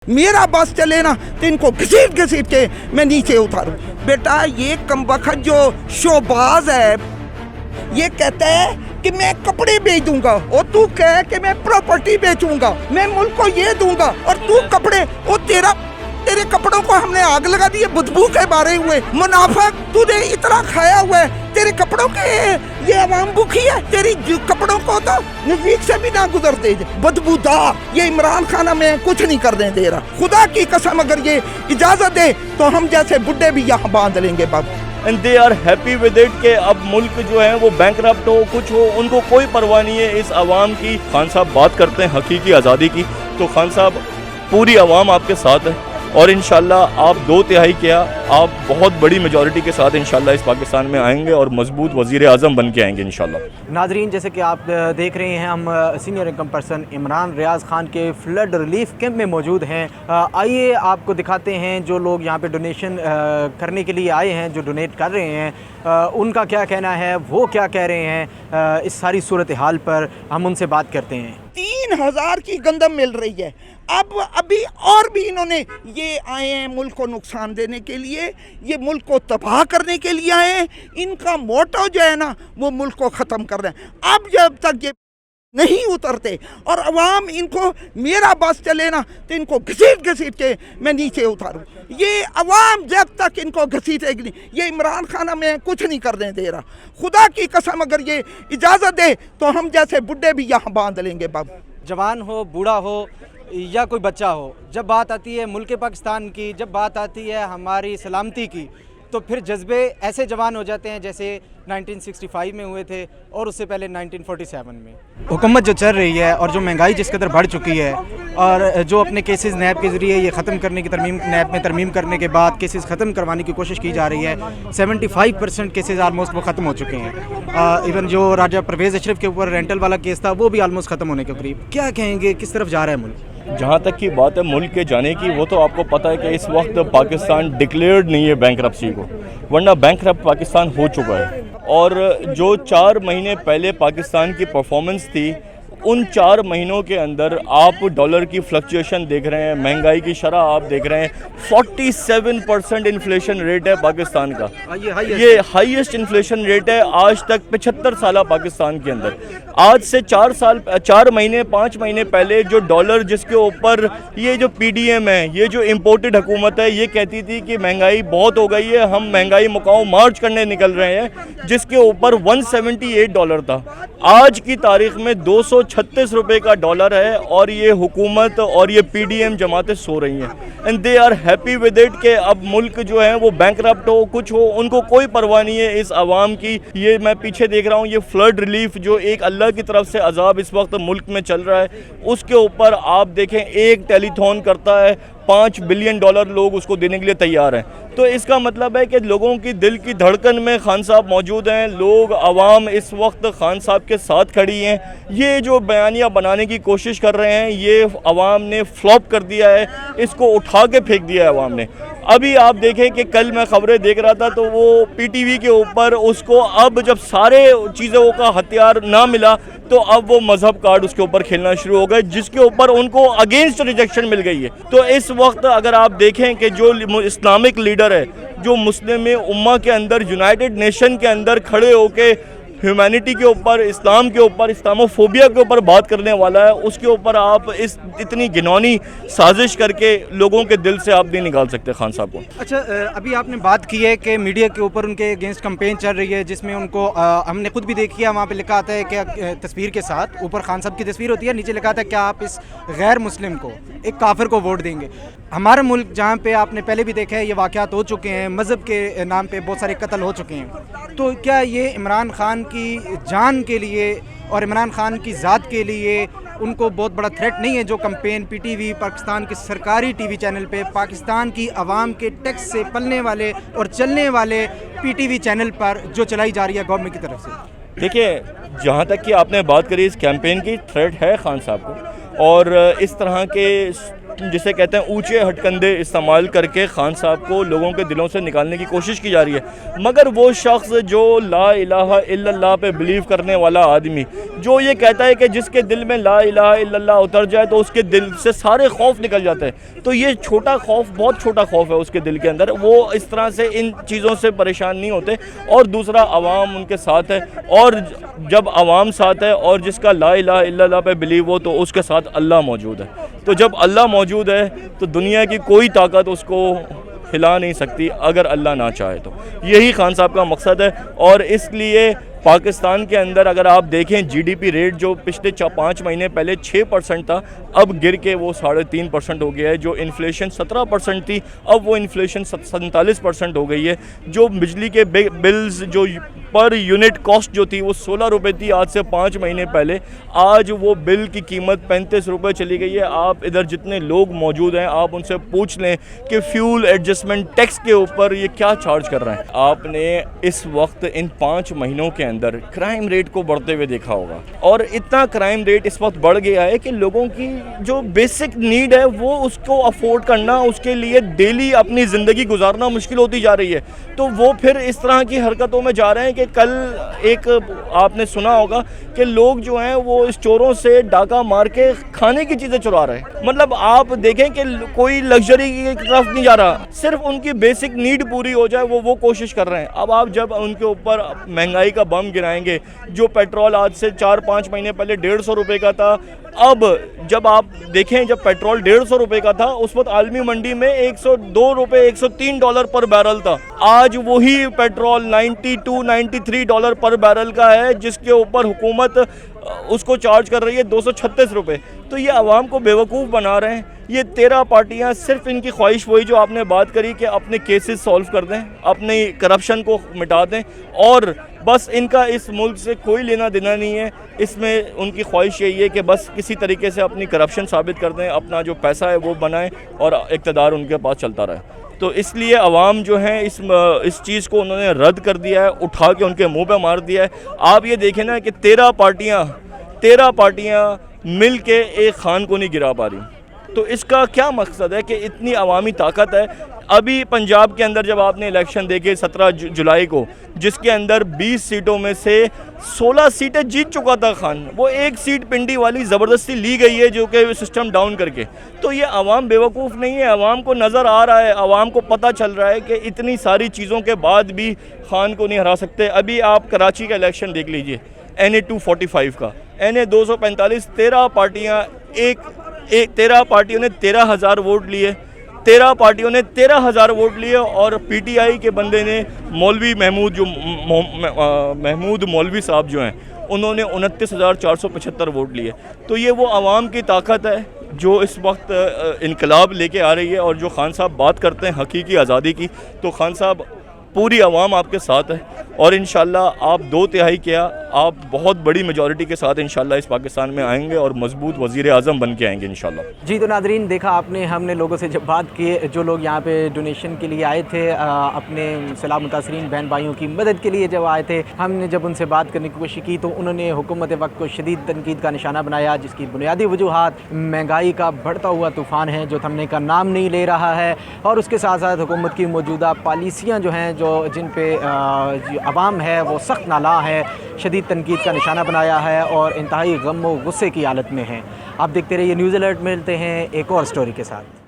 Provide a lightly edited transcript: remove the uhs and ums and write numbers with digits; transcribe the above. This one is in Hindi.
मेरा बस चले ना तो इनको घसीट घसीट के मैं नीचे उतारूं। बेटा ये कमबख्त जो शोबाज है ये कहता है कि मैं कपड़े बेच दूंगा और तू कहे कि मैं प्रॉपर्टी बेचूंगा, मैं मुल्क को ये दूंगा और तू कपड़े, और तेरे कपड़ों को हमने आग लगा दी, बदबू के बारे हुए मुनाफिक, तूने इतना खाया हुआ है, तेरे कपड़ों के ये अवाम भूखी है, तेरी कपड़ों को तो नजदीक से भी ना गुजरते, बदबूदार। ये इमरान खान हमें कुछ नहीं करने दे रहा, खुदा की कसम अगर ये इजाजत दे तो हम जैसे बुड्ढे भी यहाँ बांध लेंगे बाबू। And they are happy with it कि अब मुल्क जो है वो बैंकरप्ट हो, कुछ हो, उनको कोई परवाह नहीं है इस आवाम की। खान साहब बात करते हैं हकीकी आज़ादी की, तो खान साहब पूरी आवाम आपके साथ है और इंशाल्लाह आप 2/3 क्या आप बहुत बड़ी मेजॉरिटी के साथ इंशाल्लाह इस पाकिस्तान में आएंगे और मजबूत वज़ीर आज़म बन के आएंगे इंशाल्लाह। नाजरीन, जैसे कि आप देख रहे हैं हम senior income person Imran Riaz Khan के फ्लड रिलीफ कैंप में मौजूद हैं। आइए आपको दिखाते हैं जो लोग यहाँ पे डोनेशन करने के लिए आए हैं, जो डोनेट कर रहे हैं, उनका क्या कहना है, वो क्या कह रहे हैं इस सारी सूरत हाल पर। हम उनसे बात करते हैं। 3000 की गंदम मिल रही है, अब अभी और भी इन्होंने ये आए हैं मुल्क को नुकसान देने के लिए, ये मुल्क को तबाह करने के लिए आए हैं। इनका मोटो जो है ना वो मुल्क को ख़त्म कर रहे हैं। अब जब तक ये नहीं उतरते और अवाम इनको, मेरा बस चले ना तो इनको घसीट घसीट के मैं नीचे उतारूं, ये अवाम जब तक इनको घसीटेगी नहीं, ये इमरान खान हमें कुछ नहीं करने दे रहा। खुदा की कसम अगर ये इजाज़त दे तो हम जैसे बुड्ढे भी यहाँ बांध लेंगे बाबू। जवान हो, बूढ़ा हो या कोई बच्चा हो, जब बात आती है मुल्क पाकिस्तान की, जब बात आती है हमारी सलामती की, तो फिर जज्बे ऐसे जवान हो जाते हैं जैसे 1965 में हुए थे और उससे पहले 1947 में। हुकूमत जो चल रही है और जो महंगाई जिस कदर बढ़ चुकी है और जो अपने केसेस नैब के ज़रिए ये ख़त्म करने की नैब में तरमीम करने के बाद केसेस ख़त्म करवाने की कोशिश की जा रही है। 75% केसेस आलमोस्ट वो ख़त्म हो चुके हैं। इवन जो राजा परवेज़ अशरफ के ऊपर रेंटल वाला केस था वो भी आलमोस्ट ख़त्म होने के करीब। क्या कहेंगे, किस तरफ जा रहा है मुल्क? जहाँ तक की बात है मुल्क के जाने की, वो तो आपको पता है कि इस वक्त पाकिस्तान डिक्लेयर्ड नहीं है बैंकरप्सी को, वरना बैंकरप्ट पाकिस्तान हो चुका है। और जो 4 महीने पहले पाकिस्तान की परफॉर्मेंस थी, उन 4 महीनों के अंदर आप डॉलर की फ्लक्चुएशन देख रहे हैं, महंगाई की शरह आप देख रहे हैं। 47% इन्फ्लेशन रेट है पाकिस्तान का, ये हाईएस्ट इन्फ्लेशन रेट है आज तक 75 साल पाकिस्तान के अंदर। आज से 4 महीने 5 महीने पहले जो डॉलर जिसके ऊपर ये जो PDM है, ये जो इम्पोर्टेड हुकूमत है, ये कहती थी कि महंगाई बहुत हो गई है, हम महंगाई मुकाओ मार्च करने निकल रहे हैं, जिसके ऊपर $178 था। आज की तारीख में 236 रुपये का डॉलर है और ये हुकूमत और ये PDM जमातें सो रही हैं। And they are happy with it कि अब मुल्क जो है वो बैंकरप्ट हो, कुछ हो, उनको कोई परवाह नहीं है इस आवाम की। ये मैं पीछे देख रहा हूँ, ये फ्लड रिलीफ जो एक अल्लाह की तरफ से अजाब इस वक्त मुल्क में चल रहा है, उसके ऊपर आप देखें एक टेलीथॉन करता है, $5 बिलियन लोग उसको देने के लिए तैयार हैं। तो इसका मतलब है कि लोगों की दिल की धड़कन में खान साहब मौजूद हैं, लोग आवाम इस वक्त खान साहब के साथ खड़ी हैं। ये जो बयानिया बनाने की कोशिश कर रहे हैं ये आवाम ने फ्लॉप कर दिया है, इसको उठा के फेंक दिया है आवाम ने। अभी आप देखें कि कल मैं खबरें देख रहा था तो वो PTV के ऊपर उसको अब जब सारे चीज़ों का हथियार ना मिला तो अब वो मजहब कार्ड उसके ऊपर खेलना शुरू हो गए, जिसके ऊपर उनको अगेंस्ट रिजेक्शन मिल गई है। तो इस वक्त अगर आप देखें कि जो इस्लामिक लीडर है, जो मुस्लिम उम्मा के अंदर, यूनाइटेड नेशन के अंदर खड़े होके ह्यूमैनिटी के ऊपर, इस्लाम के ऊपर, इस्लामोफोबिया के ऊपर बात करने वाला है, उसके ऊपर आप इस इतनी घिनौनी साजिश करके लोगों के दिल से आप नहीं निकाल सकते खान साहब को। अच्छा, अभी आपने बात की है कि मीडिया के ऊपर उनके अगेंस्ट कैंपेन चल रही है, जिसमें उनको हमने खुद भी देखी है, वहाँ पे लिखा आता है कि तस्वीर के साथ ऊपर खान साहब की तस्वीर होती है, नीचे लिखा आता है क्या आप इस गैर मुस्लिम को, एक काफिर को वोट देंगे। हमारा मुल्क जहाँ पे आपने पहले भी देखा है ये वाक़यात हो चुके हैं, मज़हब के नाम पे बहुत सारे कत्ल हो चुके हैं, तो क्या ये इमरान खान की जान के लिए और इमरान खान की ज़ात के लिए उनको बहुत बड़ा थ्रेट नहीं है जो कैंपेन PTV पाकिस्तान के सरकारी TV चैनल पे पाकिस्तान की आवाम के टैक्स से पलने वाले और चलने वाले PTV चैनल पर जो चलाई जा रही है गवर्नमेंट की तरफ से? देखिए, जहाँ तक कि आपने बात करी इस कैंपेन की, थ्रेट है खान साहब को और इस तरह के जिसे कहते हैं ऊंचे हटकंडे इस्तेमाल करके खान साहब को लोगों के दिलों से निकालने की कोशिश की जा रही है। मगर वो शख्स जो ला इलाहा इल्लल्लाह पे बिलीव करने वाला आदमी, जो ये कहता है कि जिसके दिल में ला इलाहा इल्लल्लाह उतर जाए तो उसके दिल से सारे खौफ निकल जाते हैं, तो ये छोटा खौफ, बहुत छोटा खौफ है उसके दिल के अंदर, वो इस तरह से इन चीज़ों से परेशान नहीं होते। और दूसरा, अवाम उनके साथ है, और जब अवाम साथ है और जिसका ला इलाहा इल्लल्लाह पे बिलीव हो तो उसके साथ अल्लाह मौजूद है। तो जब अल्लाह मौजूद है तो दुनिया की कोई ताकत उसको हिला नहीं सकती अगर अल्लाह ना चाहे तो। यही खान साहब का मकसद है। और इसलिए पाकिस्तान के अंदर अगर आप देखें जीडीपी रेट जो पिछले 5 महीने पहले 6% था, अब गिर के वो 3.5% हो गया है। जो इन्फ्लेशन 17% थी, अब वो इन्फ्लेशन 47% हो गई है। जो बिजली के बिल्स जो पर यूनिट कॉस्ट जो थी वो 16 रुपये थी आज से 5 महीने पहले, आज वो बिल की कीमत 35 रुपये चली गई है। आप इधर जितने लोग मौजूद हैं आप उनसे पूछ लें कि फ्यूल एडजस्टमेंट टैक्स के ऊपर ये क्या चार्ज कर रहे हैं। आपने इस वक्त इन 5 महीनों के अंदर क्राइम रेट को बढ़ते हुए देखा होगा, और इतना क्राइम रेट इस वक्त बढ़ गया है कि लोगों की जो बेसिक नीड है वो उसको अफोर्ड करना, उसके लिए डेली अपनी ज़िंदगी गुजारना मुश्किल होती जा रही है। तो वो फिर इस तरह की हरकतों में जा रहे हैं कि कल एक आपने सुना होगा कि लोग जो हैं वो स्टोरों से डाका मार के खाने की चीज़ें चुरा रहे हैं। मतलब आप देखें कि कोई लग्जरी की तरफ नहीं जा रहा, सिर्फ उनकी बेसिक नीड पूरी हो जाए वो कोशिश कर रहे हैं। अब आप जब उनके ऊपर महंगाई का बम गिराएंगे, जो पेट्रोल आज से 4-5 महीने पहले 150 रुपये का था, अब जब आप देखें जब पेट्रोल 150 रुपये का था उस वक्त आलमी मंडी में 102 रुपये $103 पर बैरल था। आज वही पेट्रोल 92, 93 डॉलर पर बैरल का है, जिसके ऊपर हुकूमत उसको चार्ज कर रही है 236 रुपये। तो ये आवाम को बेवकूफ़ बना रहे हैं। ये 13 पार्टियां, सिर्फ इनकी ख्वाहिश वही जो आपने बात करी कि अपने केसेस सॉल्व कर दें, अपनी करप्शन को मिटा दें, और बस इनका इस मुल्क से कोई लेना देना नहीं है। इसमें उनकी ख्वाहिश यही है कि बस किसी तरीके से अपनी करप्शन साबित कर दें, अपना जो पैसा है वो बनाएं और इक़्तिदार उनके पास चलता रहे। तो इसलिए अवाम जो है इस चीज़ को उन्होंने रद्द कर दिया है, उठा के उनके मुंह पे मार दिया है। आप ये देखें ना कि 13 पार्टियां मिल के एक खान को नहीं गिरा पा रही। तो इसका क्या मकसद है कि इतनी अवामी ताकत है। अभी पंजाब के अंदर जब आपने इलेक्शन देखे 17 जुलाई को, जिसके अंदर 20 सीटों में से 16 सीटें जीत चुका था खान, वो एक सीट पिंडी वाली ज़बरदस्ती ली गई है जो कि सिस्टम डाउन करके। तो ये अवाम बेवकूफ़ नहीं है, अवाम को नज़र आ रहा है, अवाम को पता चल रहा है कि इतनी सारी चीज़ों के बाद भी खान को नहीं हरा सकते। अभी आप कराची का इलेक्शन देख लीजिए, NA 245 का, NA 245, 13 पार्टियों ने 13,000 वोट लिए, 13 पार्टियों ने 13,000 वोट लिए, और PTI के बंदे ने मौलवी महमूद मौलवी साहब जो हैं उन्होंने 29,475 वोट लिए। तो ये वो आवाम की ताकत है जो इस वक्त इनकलाब लेके आ रही है। और जो खान साहब बात करते हैं हकीकी आज़ादी की, तो खान साहब पूरी आवाम आपके साथ है, और इंशाल्लाह आप 2/3 क्या, आप बहुत बड़ी मेजॉरिटी के साथ इंशाल्लाह इस पाकिस्तान में आएंगे और मजबूत वज़ीर आज़म बन के आएंगे इंशाल्लाह। जी, तो नादरीन देखा आपने, हमने लोगों से जब बात की, जो लोग यहाँ पे डोनेशन के लिए आए थे, अपने सैलाब मुतासरीन बहन भाइयों की मदद के लिए जब आए थे, हमने जब उनसे बात करने की कोशिश की तो उन्होंने हुकूमत वक्त को शदीद तनकीद का निशाना बनाया, जिसकी बुनियादी वजूहात महंगाई का बढ़ता हुआ तूफ़ान है जो थमने का नाम नहीं ले रहा है, और उसके साथ साथ हुकूमत की मौजूदा पॉलिसियाँ जो हैं, जो जिन पे अवाम है वो सख्त नाला है, शदीद तनकीद का निशाना बनाया है और इंतहाई गम व गुस्से की हालत में है। आप देखते रहिए न्यूज़ अलर्ट, मिलते हैं एक और स्टोरी के साथ।